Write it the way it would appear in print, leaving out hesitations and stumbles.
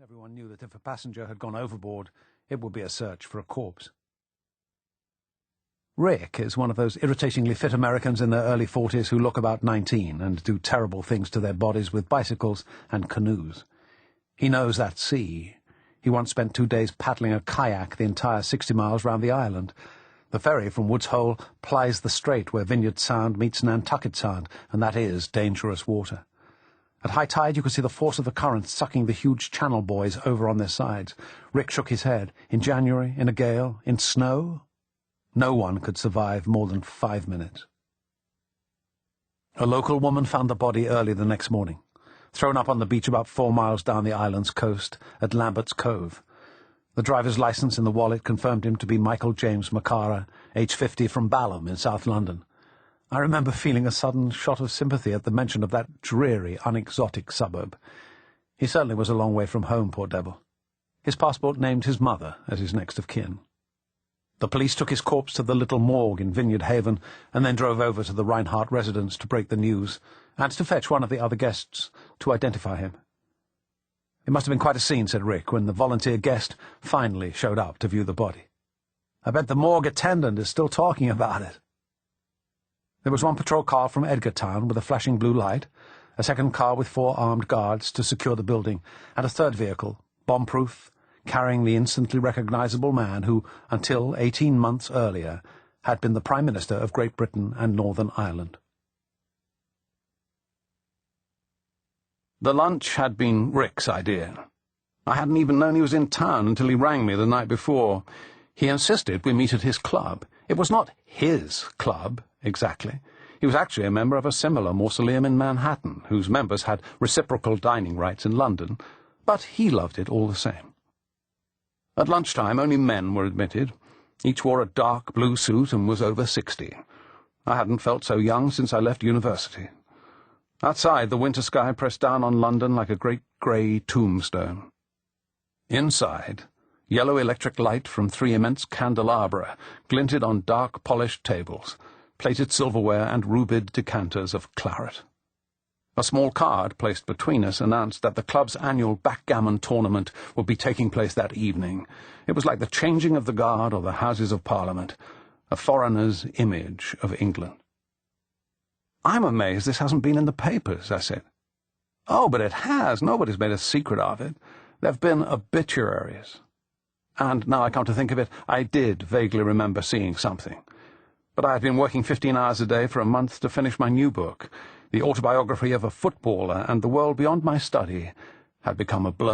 Everyone knew that if a passenger had gone overboard, it would be a search for a corpse. Rick is one of those irritatingly fit Americans in their early 40s who look about 19 and do terrible things to their bodies with bicycles and canoes. He knows that sea. He once spent 2 days paddling a kayak the entire 60 miles round the island. The ferry from Woods Hole plies the strait where Vineyard Sound meets Nantucket Sound, and that is dangerous water. At high tide you could see the force of the current sucking the huge channel buoys over on their sides. Rick shook his head. In January, in a gale, in snow? No one could survive more than 5 minutes. A local woman found the body early the next morning, thrown up on the beach about 4 miles down the island's coast at Lambert's Cove. The driver's license in the wallet confirmed him to be Michael James Macara, age 50, from Balham in South London. I remember feeling a sudden shot of sympathy at the mention of that dreary, unexotic suburb. He certainly was a long way from home, poor devil. His passport named his mother as his next of kin. The police took his corpse to the little morgue in Vineyard Haven and then drove over to the Reinhardt residence to break the news and to fetch one of the other guests to identify him. It must have been quite a scene, said Rick, when the volunteer guest finally showed up to view the body. I bet the morgue attendant is still talking about it. There was one patrol car from Edgartown with a flashing blue light, a second car with 4 armed guards to secure the building, and a third vehicle, bomb-proof, carrying the instantly recognizable man who, until 18 months earlier, had been the Prime Minister of Great Britain and Northern Ireland. The lunch had been Rick's idea. I hadn't even known he was in town until he rang me the night before. He insisted we meet at his club. It was not his club, exactly. He was actually a member of a similar mausoleum in Manhattan, whose members had reciprocal dining rights in London, but he loved it all the same. At lunchtime, only men were admitted. Each wore a dark blue suit and was over 60. I hadn't felt so young since I left university. Outside, the winter sky pressed down on London like a great grey tombstone. Inside, yellow electric light from 3 immense candelabra glinted on dark polished tables, plated silverware and rubied decanters of claret. A small card placed between us announced that the club's annual backgammon tournament would be taking place that evening. It was like the changing of the guard or the Houses of Parliament, a foreigner's image of England. I'm amazed this hasn't been in the papers, I said. Oh, but it has. Nobody's made a secret of it. There have been obituaries. And now I come to think of it, I did vaguely remember seeing something. But I had been working 15 hours a day for a month to finish my new book. The autobiography of a footballer and the world beyond my study had become a blur.